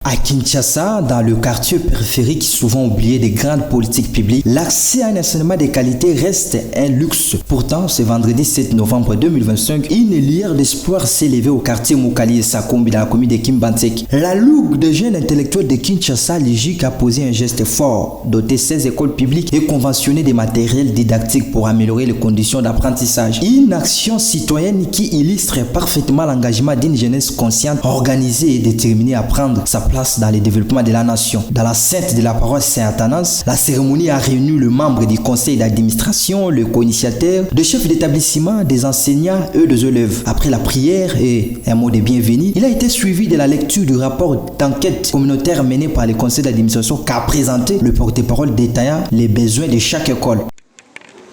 À Kinshasa, dans le quartier périphérique souvent oublié des grandes politiques publiques, l'accès à un enseignement de qualité reste un luxe. Pourtant, ce vendredi 7 novembre 2025, une lueur d'espoir s'est levée au quartier Mokali et Sakombi dans la commune de Kimbantek. La Ligue des jeunes intellectuels de Kinshasa, LIJIK, a posé un geste fort, doté 16 écoles publiques et conventionné des matériels didactiques pour améliorer les conditions d'apprentissage. Une action citoyenne qui illustre parfaitement l'engagement d'une jeunesse consciente, organisée et déterminée à prendre sa place dans le développement de la nation. Dans la sainte de la paroisse Saint-Athanas, la cérémonie a réuni le membre du conseil d'administration, le co-initiateur, le chef d'établissement, des enseignants et des élèves. Après la prière et un mot de bienvenue, il a été suivi de la lecture du rapport d'enquête communautaire mené par le conseil d'administration qu'a présenté le porte-parole détaillant les besoins de chaque école.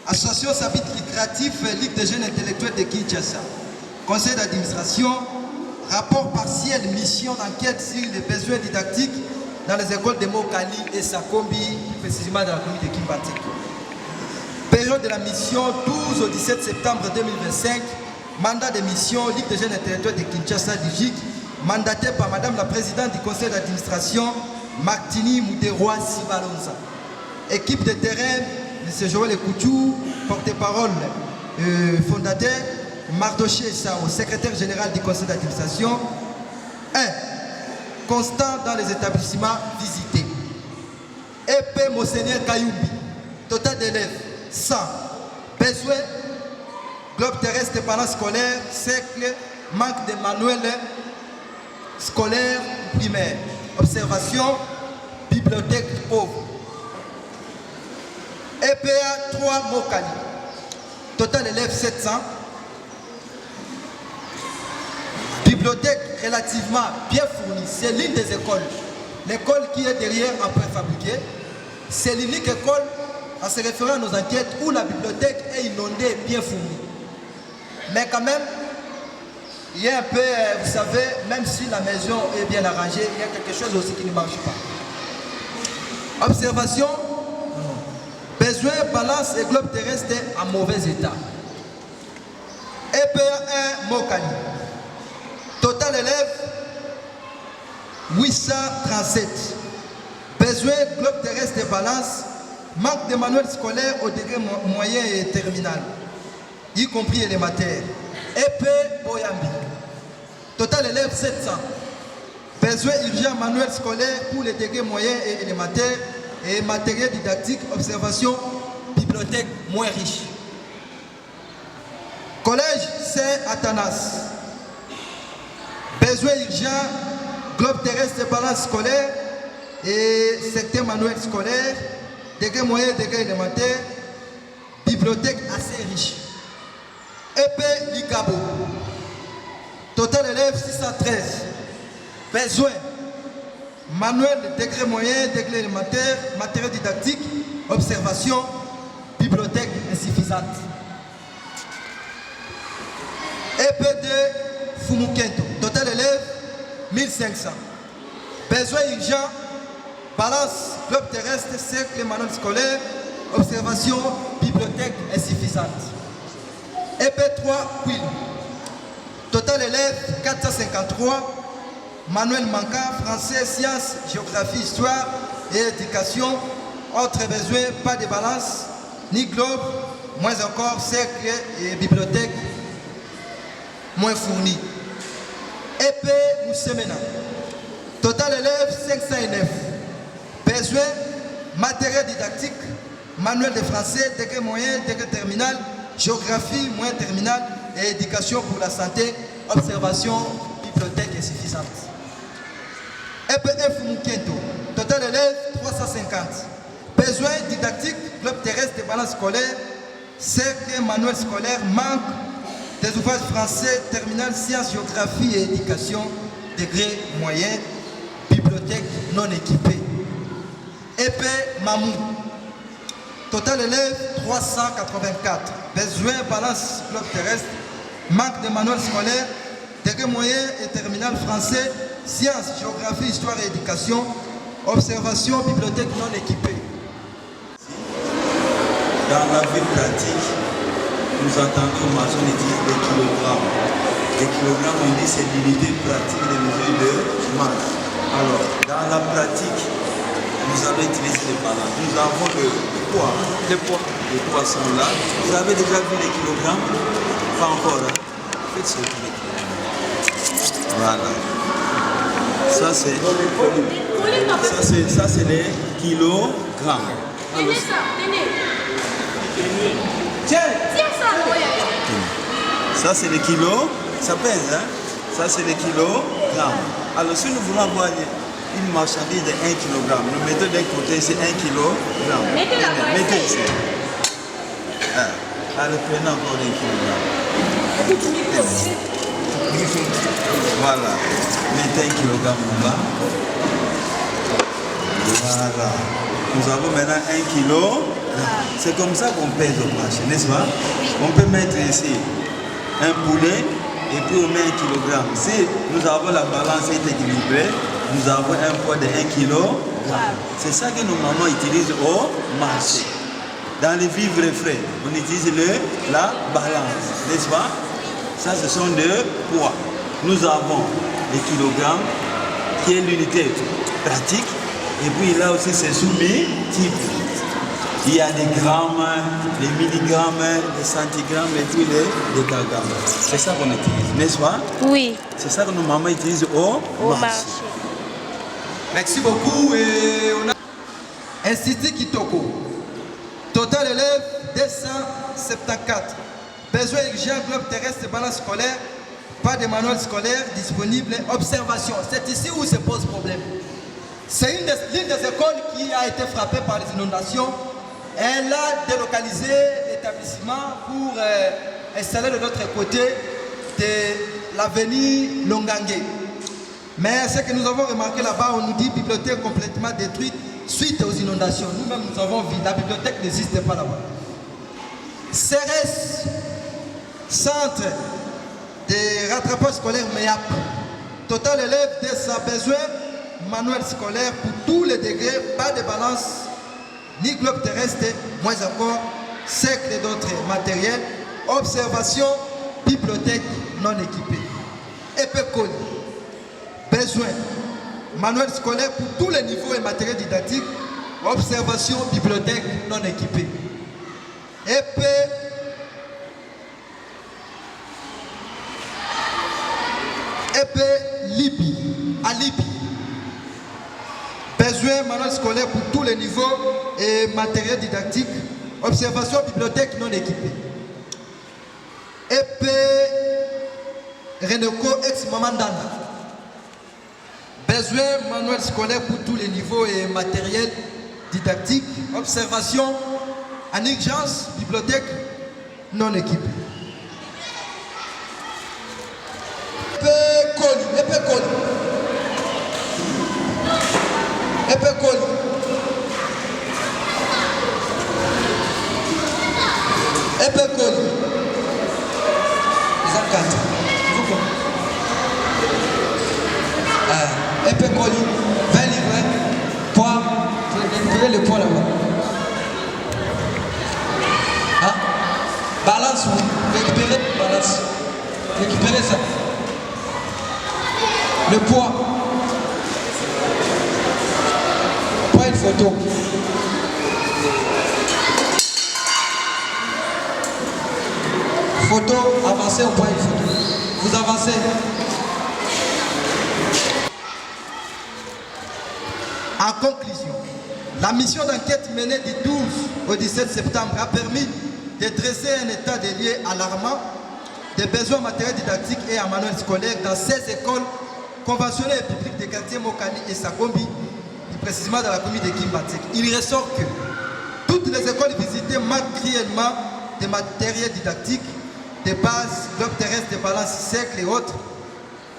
Association Sabit Lucratif, Ligue des jeunes intellectuels de Kinshasa, conseil d'administration, rapport partiel, mission d'enquête sur les besoins didactiques dans les écoles de Mokali et Sakombi, précisément dans la commune de Kimbantek. Période de la mission 12 au 17 septembre 2025, mandat de mission Ligue des jeunes intellectuels de Kinshasa, LIJIK, mandaté par Madame la Présidente du Conseil d'administration, Martini Mouderoa Sibalonza. Équipe de terrain, M. Joël Koutou, porte-parole fondateur, Mardoché Sao, secrétaire général du conseil d'administration. 1. Constant dans les établissements visités. EP Monseigneur Kayumbi. Total d'élèves 100. Besoin. Globe terrestre pendant scolaire. Cercle. Manque de manuels scolaires primaires. Observation. Bibliothèque pauvre. EPA 3 Mokali. Total d'élèves 700. Bibliothèque relativement bien fournie, c'est l'une des écoles. L'école qui est derrière en préfabriqué, c'est l'unique école, en se référant à nos enquêtes, où la bibliothèque est inondée et bien fournie. Mais quand même, il y a un peu, vous savez, même si la maison est bien arrangée, il y a quelque chose aussi qui ne marche pas. Observation, besoin, balance et globe terrestre en mauvais état. EPA 1 Mokali. Total élèves 837. Besoin globe terrestre et balance. Manque de manuels scolaires au degré moyen et terminal, y compris élémentaire. EP Boyambi. Total élèves 700. Besoin urgent manuel scolaire pour les degrés moyens et élémentaires et matériel didactique, observation, bibliothèque moins riche. Collège Saint-Athanas. Besoin urgent, globe terrestre et balance scolaire et secteur manuel scolaire, degré moyen, degré élémentaire, bibliothèque assez riche. EP Ligabo. Total élèves 613. Besoin manuel de degré moyen, degré élémentaire, matériel didactique, observation, bibliothèque insuffisante. EP2 Fumukento. Total élèves 1500. Besoin urgent, balance, globe terrestre, cercle, manuel scolaire, observation, bibliothèque insuffisante. EP3 Queen. Total élèves 453. Manuel manquant, français, sciences, géographie, histoire et éducation. Autres besoins, pas de balance, ni globe, moins encore cercle et bibliothèque moins fournis. EP Moussemena. Total élèves 509. Besoin, matériel didactique, manuel de français, degré moyen, degré terminal, géographie, moyen terminal et éducation pour la santé, observation, bibliothèque insuffisante. EPF Moukento. Total élèves 350. Besoin didactique, globe terrestre et balance scolaire, cercle, manuel scolaire, manque des ouvrages français, terminal, sciences, géographie et éducation, degré moyen, bibliothèque non équipée. EP Mamou. Total élèves 384. Besoin, balance, globe terrestre, manque de manuel scolaire, degré moyen et terminal français, sciences, géographie, histoire et éducation, observation, bibliothèque non équipée. Dans la vie pratique, nous entendons Mason dire des kilogrammes. Les kilogrammes, on dit c'est l'unité pratique de mesure de masse. Alors, dans la pratique, nous allons utiliser les balances. Nous avons le poids. Les poids sont là. Vous avez déjà vu les kilogrammes? Pas encore, hein? Faites sortir les kilogrammes. Voilà. Ça, c'est les kilogrammes. Alors, ça, c'est les kilos. Ça pèse, hein? Ça, c'est les kilogrammes. Alors, si nous voulons avoir une marchandise de 1 kg, nous mettons d'un côté, c'est 1 kg. Mettez ici. Alors, prenez encore 1 kg. Voilà. Mettez 1 kg là-bas. Voilà. Nous avons maintenant 1 kg. C'est comme ça qu'on pèse au marché, n'est-ce pas? On peut mettre ici un poulet et puis on met 1 kg. Si nous avons la balance équilibrée, nous avons un poids de 1 kg. C'est ça que nos mamans utilisent au marché. Dans les vivres frais, on utilise la balance, n'est-ce pas? Ça, ce sont des poids. Nous avons les kilogrammes, qui est l'unité pratique. Et puis là aussi, c'est sous-multiple. Il y a des grammes, les milligrammes, les centigrammes et puis les décagrammes. C'est ça qu'on utilise, n'est-ce pas? Oui. C'est ça que nos mamans utilisent au marché. Merci beaucoup. Et on a Institut Kitoko. Total élève 274. Besoin urgent, globe terrestre, balance scolaire. Pas de manuel scolaire disponible. Observation. C'est ici où se pose problème. C'est l'une des écoles qui a été frappée par les inondations. Elle a délocalisé l'établissement pour installer de l'autre côté de l'avenue Longangue. Mais ce que nous avons remarqué là-bas, on nous dit bibliothèque complètement détruite suite aux inondations. Nous-mêmes, nous avons vu, la bibliothèque n'existe pas là-bas. CRS, Centre de rattrapage scolaire MEAP. Total élève de sa besoin manuel scolaire pour tous les degrés, pas de balance, ni globe terrestre, moins encore, cercle et d'autres matériels, observation, bibliothèque non équipée. EPECOL, besoin, manuel scolaire pour tous les niveaux et matériels didactiques, observation, bibliothèque non équipée. Libye, à Libye. Besoin manuel scolaire pour tous les niveaux et matériel didactique. Observation, bibliothèque non équipée. Reneco ex-Mamandana. Besoin manuel scolaire pour tous les niveaux et matériel didactique. Observation, en urgence, bibliothèque non équipée. EPECOL. Ils ont 4. EPECOL, 20 livres, poids, récupérez le poids là-bas. Hein? Balance, récupérez balance. Récupérez ça. Le poids. Point une photo. Photo, avancez au point une photo. Vous avancez. En conclusion, la mission d'enquête menée du 12 au 17 septembre a permis de dresser un état des lieux alarmant des besoins matériels didactiques et en manuel scolaire dans 16 écoles conventionnelles et publiques des quartiers Mokani et Sagombi, plus précisément dans la commune de Kimbatek. Il ressort que toutes les écoles visitées manquent cruellement de matériel didactique, de base, globe terrestre, de balance, cercle et autres.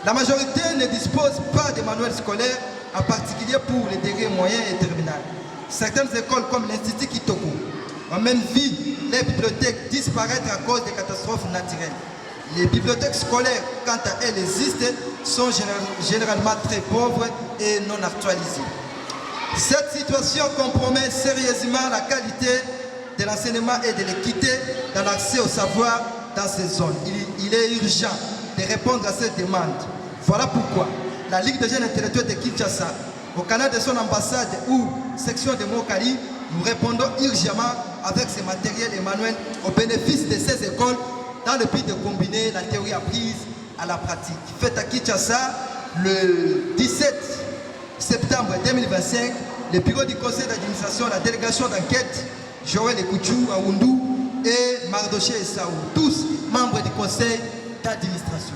La majorité ne dispose pas de manuels scolaires, en particulier pour les degrés moyens et terminales. Certaines écoles comme l'Institut Kitoko ont même vu les bibliothèques disparaître à cause des catastrophes naturelles. Les bibliothèques scolaires, quant à elles existent, sont généralement très pauvres et non actualisées. Cette situation compromet sérieusement la qualité de l'enseignement et de l'équité dans l'accès au savoir dans ces zones. Il est urgent de répondre à cette demande. Voilà pourquoi la Ligue des jeunes intellectuels de Kinshasa, au canal de son ambassade ou section de Mokali, nous répondons urgemment avec ce matériel Emmanuel au bénéfice de ces écoles dans le but de combiner la théorie apprise à la pratique. Fête à Kinshasa le 17 septembre 2025, le bureau du conseil d'administration, la délégation d'enquête, Joël Ekouchou, Aoundou et Mardoché Saou, tous membres du conseil d'administration.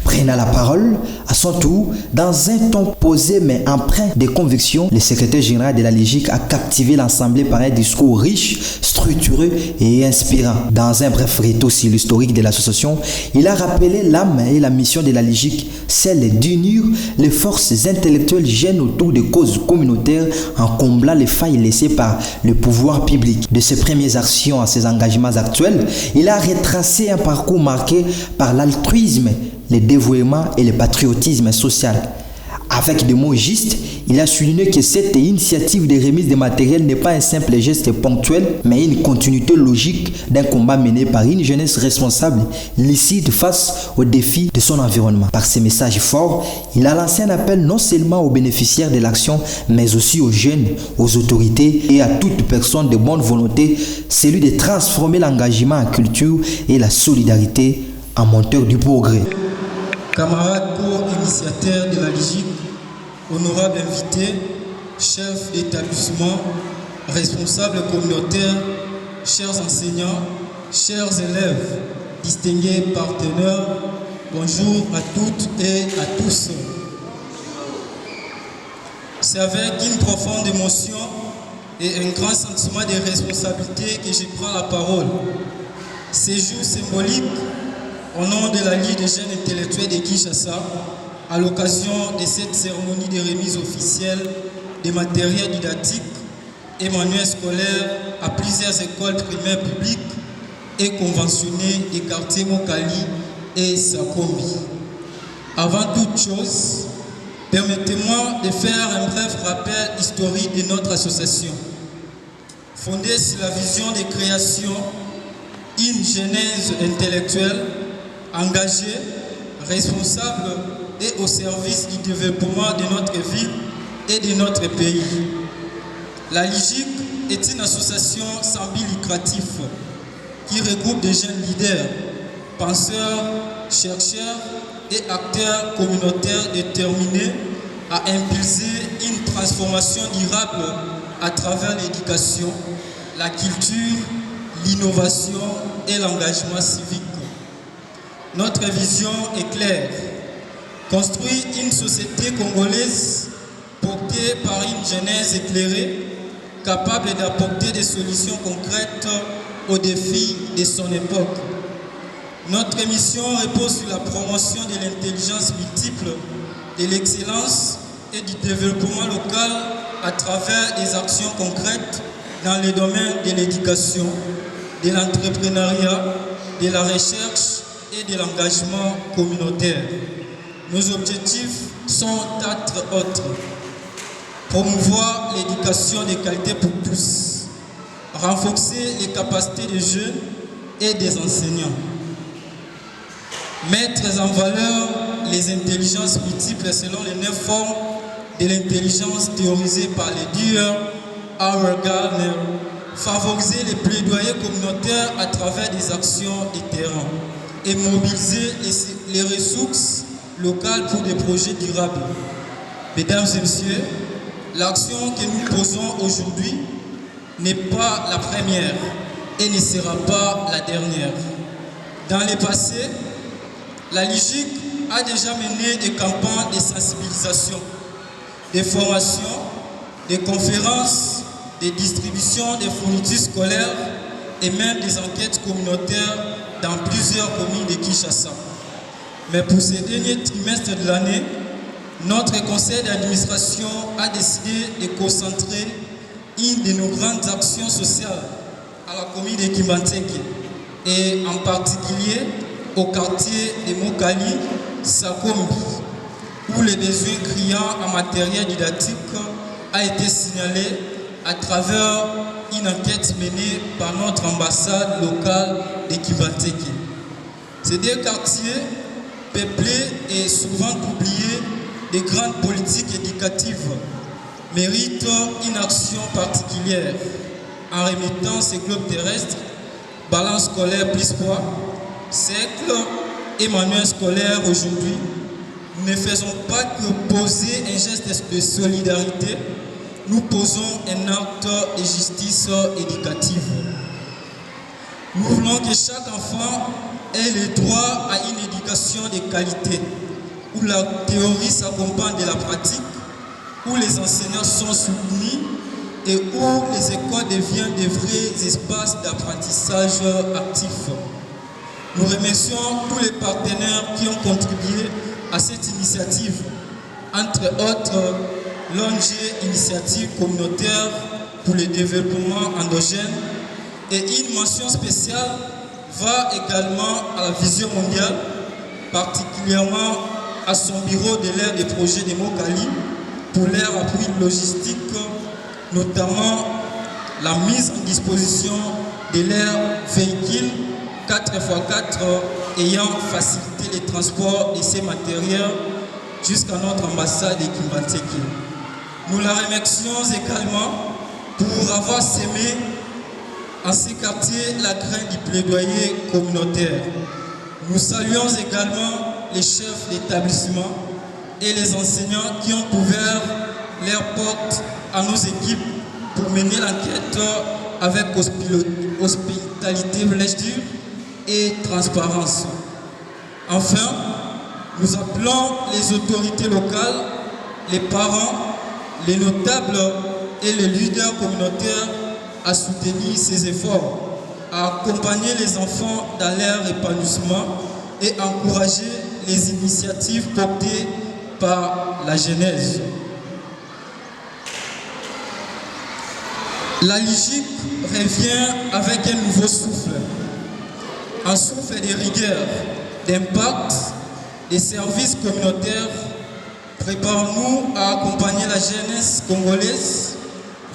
Prenant la parole, à son tour, dans un ton posé mais empreint de conviction, le secrétaire général de la LIJIC a captivé l'Assemblée par un discours riche, structuré et inspirant. Dans un bref réto sur l'historique de l'association, il a rappelé l'âme et la mission de la LIJIC, celle d'unir les forces intellectuelles jeunes autour de causes communautaires en comblant les failles laissées par le pouvoir public. De ses premières actions à ses engagements actuels, il a retracé un parcours marqué par l'altruisme, le dévouement et le patriotisme social. Avec des mots justes, il a souligné que cette initiative de remise de matériel n'est pas un simple geste ponctuel, mais une continuité logique d'un combat mené par une jeunesse responsable, lucide face aux défis de son environnement. Par ces messages forts, il a lancé un appel non seulement aux bénéficiaires de l'action, mais aussi aux jeunes, aux autorités et à toute personne de bonne volonté, celui de transformer l'engagement en culture et la solidarité en moteur du progrès. Camarades co-initiateurs de la LIJIC, honorables invités, chefs d'établissement, responsables communautaires, chers enseignants, chers élèves, distingués partenaires, bonjour à toutes et à tous. C'est avec une profonde émotion et un grand sentiment de responsabilité que je prends la parole. Ces jours symboliques, au nom de la Ligue des jeunes intellectuels de Kinshasa, à l'occasion de cette cérémonie de remise officielle des matériels didactiques et manuels scolaires à plusieurs écoles primaires publiques et conventionnées des quartiers Mokali et Sakombi. Avant toute chose, permettez-moi de faire un bref rappel historique de notre association. Fondée sur la vision de création, une genèse intellectuelle, engagée, responsable et au service du développement de notre ville et de notre pays. La LIJIC est une association sans but lucratif qui regroupe des jeunes leaders, penseurs, chercheurs et acteurs communautaires déterminés à impulser une transformation durable à travers l'éducation, la culture, l'innovation et l'engagement civique. Notre vision est claire, construire une société congolaise portée par une jeunesse éclairée, capable d'apporter des solutions concrètes aux défis de son époque. Notre mission repose sur la promotion de l'intelligence multiple, de l'excellence et du développement local à travers des actions concrètes dans les domaines de l'éducation, de l'entrepreneuriat, de la recherche et de l'engagement communautaire. Nos objectifs sont quatre autres. Promouvoir l'éducation de qualité pour tous. Renforcer les capacités des jeunes et des enseignants. Mettre en valeur les intelligences multiples selon les 9 formes de l'intelligence théorisées par les Dewar, Howard Gardner. Favoriser les plaidoyers communautaires à travers des actions de terrain et mobiliser les ressources locales pour des projets durables. Mesdames et messieurs, l'action que nous posons aujourd'hui n'est pas la première et ne sera pas la dernière. Dans le passé, la LIJIC a déjà mené des campagnes de sensibilisation, des formations, des conférences, des distributions de fournitures scolaires et même des enquêtes communautaires dans plusieurs communes de Kinshasa. Mais pour ces derniers trimestres de l'année, notre conseil d'administration a décidé de concentrer une de nos grandes actions sociales à la commune de Kimbanteke et en particulier au quartier de Mokali, Sakombi, où les besoins criants en matériel didactique a été signalé à travers une enquête menée par notre ambassade locale de Kimbanteke. Ces deux quartiers, peuplés et souvent oubliés des grandes politiques éducatives, méritent une action particulière en remettant ces globes terrestres, balance scolaire plus poids, cercle et manuel scolaire aujourd'hui. Nous ne faisons pas que poser un geste de solidarité, nous posons un acte de justice éducative. Nous voulons que chaque enfant ait le droit à une éducation de qualité, où la théorie s'accompagne de la pratique, où les enseignants sont soutenus et où les écoles deviennent de vrais espaces d'apprentissage actif. Nous remercions tous les partenaires qui ont contribué à cette initiative, entre autres l'ONG Initiative communautaire pour le développement endogène, et une mention spéciale va également à la Vision mondiale, particulièrement à son bureau de l'aire des projets de Mokali pour leur appui logistique, notamment la mise en disposition de leurs véhicules 4x4 ayant facilité les transports de ces matériels jusqu'à notre ambassade de Kimbanteke. Nous la remercions également pour avoir sémé en ces quartiers la graine du plaidoyer communautaire. Nous saluons également les chefs d'établissement et les enseignants qui ont ouvert leurs portes à nos équipes pour mener l'enquête avec hospitalité, blessure et transparence. Enfin, nous appelons les autorités locales, les parents, les notables et les leaders communautaires à soutenir ces efforts, à accompagner les enfants dans leur épanouissement et encourager les initiatives portées par la jeunesse. La LIJIC revient avec un nouveau souffle, un souffle de rigueur, d'impact, des services communautaires. Prépare-nous à accompagner la jeunesse congolaise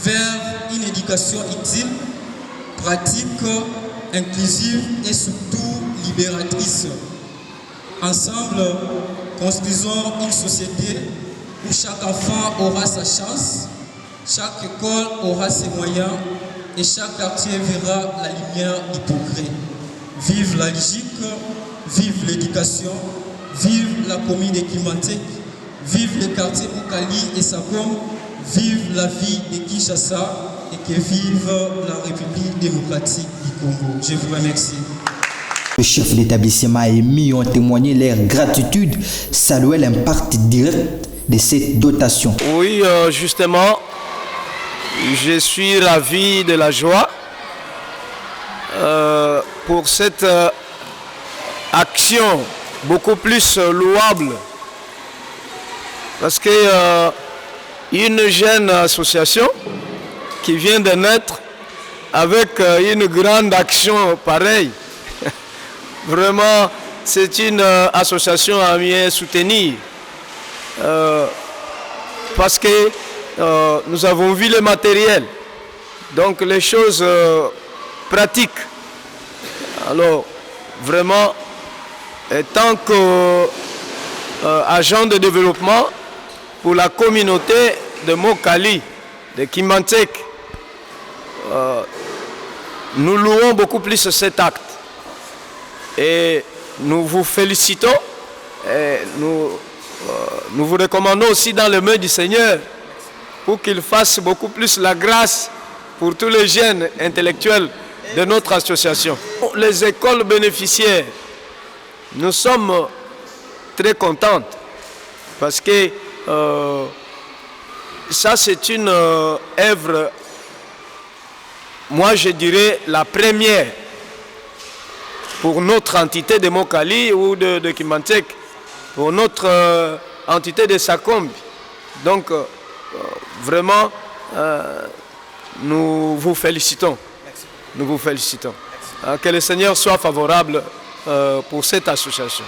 vers une éducation utile, pratique, inclusive et surtout libératrice. Ensemble, construisons une société où chaque enfant aura sa chance, chaque école aura ses moyens et chaque quartier verra la lumière du progrès. Vive la LIJIC, vive l'éducation, vive la commune de Kimbanteke, vive les quartiers Mokali et Sakom, vive la vie de Kinshasa et que vive la République démocratique du Congo. Je vous remercie. Le chef d'établissement et mis ont témoigné leur gratitude, saluer l'impact direct de cette dotation. Oui, justement, je suis ravi de la joie pour cette action beaucoup plus louable, parce que une jeune association qui vient de naître avec une grande action pareille, vraiment c'est une association à mieux soutenir, parce que nous avons vu le matériel, donc les choses pratiques. Alors vraiment, tant qu'agent de développement pour la communauté de Mokali, de Kimbanteke, nous louons beaucoup plus cet acte. Et nous vous félicitons et nous vous recommandons aussi dans le nom du Seigneur pour qu'il fasse beaucoup plus la grâce pour tous les jeunes intellectuels de notre association. Les écoles bénéficiaires, nous sommes très contentes parce que ça c'est une œuvre, moi je dirais la première pour notre entité de Mokali ou de Kimbanteke, pour notre entité de Sakombi. Donc vraiment nous vous félicitons. Nous vous félicitons. Que le Seigneur soit favorable pour cette association.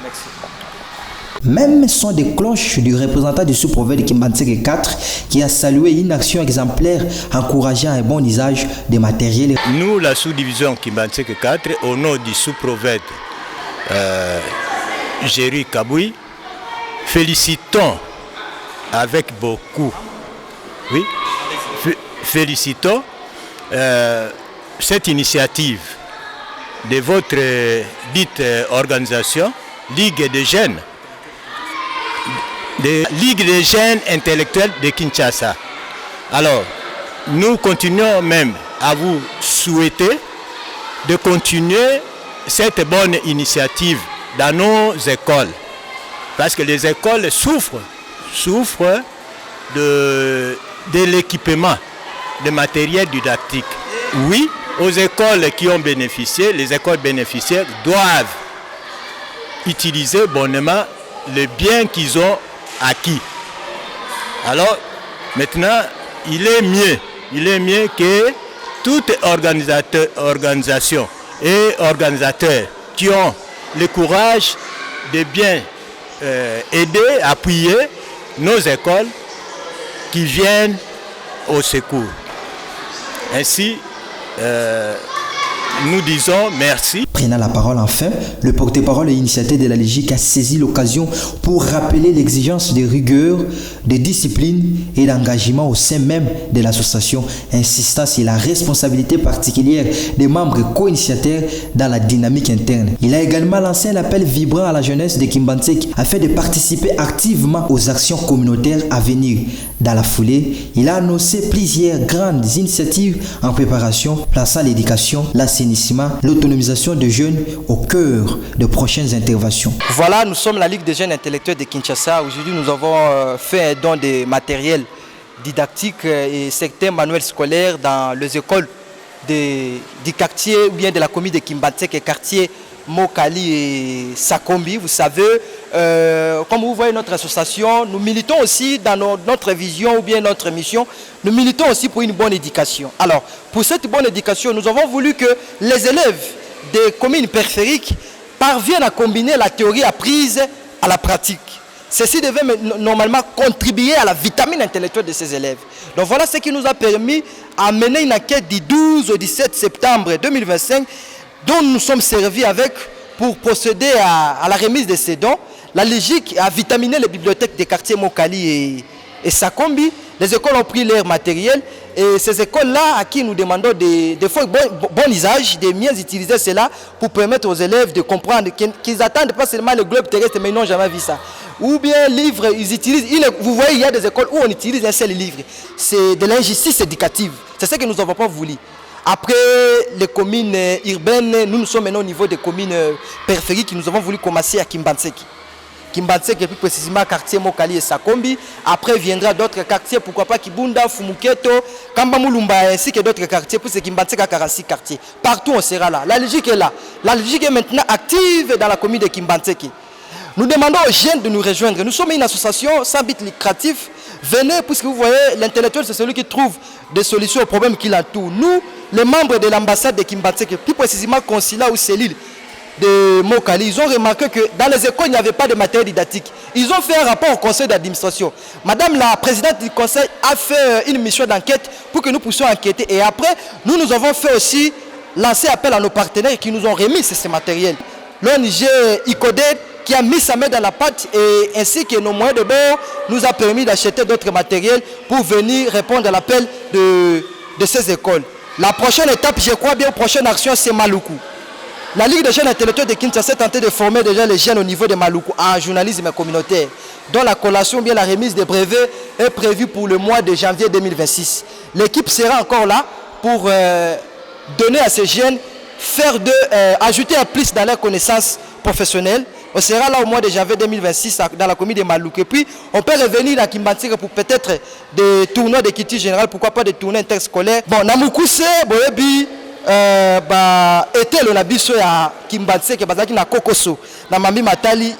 Merci. Même son des cloches du représentant du sous-prophète de Kimbantseke 4 qui a salué une action exemplaire encourageant un bon usage des matériels. Nous, la sous-division Kimbantseke 4, au nom du sous-prophète Jéry Kaboui, félicitons avec beaucoup, oui, félicitons cette initiative de votre dite organisation, Ligue des jeunes, de Ligue des jeunes intellectuels de Kinshasa. Alors, nous continuons même à vous souhaiter de continuer cette bonne initiative dans nos écoles. Parce que les écoles souffrent de l'équipement, de matériel didactique. Oui, aux écoles qui ont bénéficié, les écoles bénéficiaires doivent utiliser bonnement les biens qu'ils ont acquis. Alors, maintenant, il est mieux que toute organisation et organisateurs qui ont le courage de bien aider, appuyer nos écoles qui viennent au secours. Ainsi, nous disons merci. Prenant la parole enfin, le porte-parole et initiateur de la Ligique a saisi l'occasion pour rappeler l'exigence de rigueur, de discipline et d'engagement au sein même de l'association, insistant sur la responsabilité particulière des membres co-initiateurs dans la dynamique interne. Il a également lancé un appel vibrant à la jeunesse de Kimbantseke afin de participer activement aux actions communautaires à venir. Dans la foulée, il a annoncé plusieurs grandes initiatives en préparation, plaçant l'éducation, l'assainissement, l'autonomisation des jeunes au cœur de prochaines interventions. Voilà, nous sommes la Ligue des jeunes intellectuels de Kinshasa. Aujourd'hui, nous avons fait un don de matériel didactique et certains manuels scolaires dans les écoles du quartier ou bien de la commune de Kimbantseke, quartier Mokali et Sakombi. Vous savez, comme vous voyez notre association, nous militons aussi dans notre vision ou bien notre mission, nous militons aussi pour une bonne éducation. Alors, pour cette bonne éducation, nous avons voulu que les élèves des communes périphériques parviennent à combiner la théorie apprise à la pratique. Ceci devait normalement contribuer à la vitamine intellectuelle de ces élèves. Donc voilà ce qui nous a permis à mener une enquête du 12 au 17 septembre 2025 dont nous sommes servis avec pour procéder à la remise de ces dons. La Ligique a vitaminé les bibliothèques des quartiers Mokali et Sakombi. Les écoles ont pris leur matériel et ces écoles-là à qui nous demandons de faire bon usage, de mieux utiliser cela pour permettre aux élèves de comprendre qu'ils n'attendent pas seulement le globe terrestre mais ils n'ont jamais vu ça. Ou bien livres, ils utilisent, vous voyez il y a des écoles où on utilise un seul livre. C'est de l'injustice éducative. C'est ce que nous n'avons pas voulu. Après les communes urbaines, nous sommes maintenant au niveau des communes périphériques. Nous avons voulu commencer à Kimbantseke. Kimbantseke, plus précisément quartier Mokali et Sakombi. Après viendra d'autres quartiers, pourquoi pas Kibunda, Fumuketo, Kambamulumba, ainsi que d'autres quartiers. Pour ce Kimbantseke à 46 quartiers. Partout on sera là. La Ligique est là. La Ligique est maintenant active dans la commune de Kimbantseke. Nous demandons aux jeunes de nous rejoindre. Nous sommes une association sans but lucratif. Venez, puisque vous voyez, l'intellectuel, c'est celui qui trouve des solutions aux problèmes qui l'entourent. Nous, les membres de l'ambassade de Kimbantseke, plus précisément consulat ou cellule de Mokali, ils ont remarqué que dans les écoles, il n'y avait pas de matériel didactique. Ils ont fait un rapport au conseil d'administration. Madame la présidente du conseil a fait une mission d'enquête pour que nous puissions enquêter. Et après, nous avons fait aussi lancer appel à nos partenaires qui nous ont remis ce matériel. L'ONG ICODED qui a mis sa main dans la pâte et ainsi que nos moyens de bord nous a permis d'acheter d'autres matériels pour venir répondre à l'appel de ces écoles. La prochaine étape, je crois bien, la prochaine action, c'est Maluku. La Ligue des jeunes intellectuels de Kinshasa tenté de former déjà les jeunes au niveau de Maluku en journalisme communautaire, dont la collation ou bien la remise des brevets est prévue pour le mois de janvier 2026. L'équipe sera encore là pour donner à ces jeunes, ajouter un plus dans leurs connaissances professionnelles. On sera là au mois de janvier 2026 dans la commune de Maluku. Et puis, on peut revenir à Kimbantseke pour peut-être des tournois de culture générale, pourquoi pas des tournois interscolaires. Bon, Namukuse, Boyebi, été le nabiso ya Kimbantseke, bazaki na Kokoso, na Mami Matali,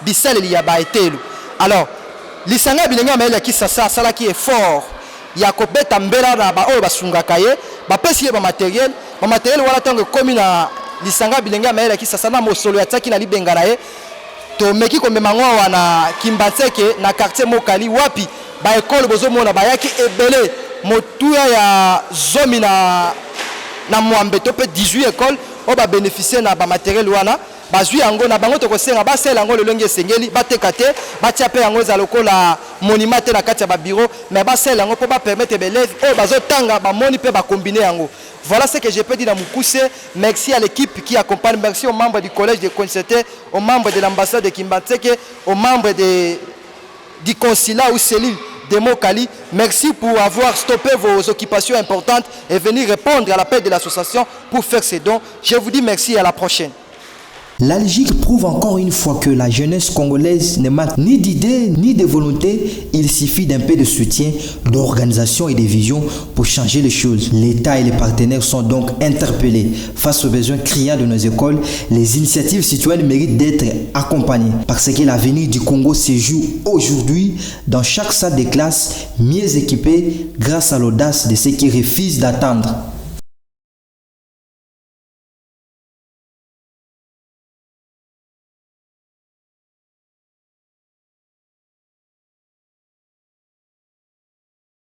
Bissel il y a été. Alors, l'Isanga Bilenga Maël qui ça là qui est fort. Il y a Kobeta Mbera na ba oyo basungakaye, ba pesi ba matériel wala tango commune l'Isanga Bilenga Maël qui ça na mosolo ya tsaki na libengara ye. tomeki komemango wana Kimbatseke na quartier Mokali wapi ba école bozomona bayaki ebele motuya ya zomi na mwambe to pe 18 écoles o ba bénéficier na ba matériel wana bazwi yango na bango tokosenga basela yango lelongi esengeli bateka te batia pe yango za lokola monument te na kati ya ba bureau mais basela yango po ba permettre élèves o bazotanga ba moni pe ba combiner yango. Voilà ce que je peux dire dans Mukuse. Merci à l'équipe qui accompagne, merci aux membres du collège de Konseté, aux membres de l'ambassade de Kimbatseke, aux membres du consulat ou cellule de Mokali. Merci pour avoir stoppé vos occupations importantes et venir répondre à l'appel de l'association pour faire ces dons. Je vous dis merci et à la prochaine. L'Algique prouve encore une fois que la jeunesse congolaise ne manque ni d'idées ni de volonté. Il suffit d'un peu de soutien, d'organisation et de vision pour changer les choses. L'État et les partenaires sont donc interpellés. Face aux besoins criants de nos écoles, les initiatives citoyennes méritent d'être accompagnées parce que l'avenir du Congo se joue aujourd'hui dans chaque salle de classe mieux équipée grâce à l'audace de ceux qui refusent d'attendre.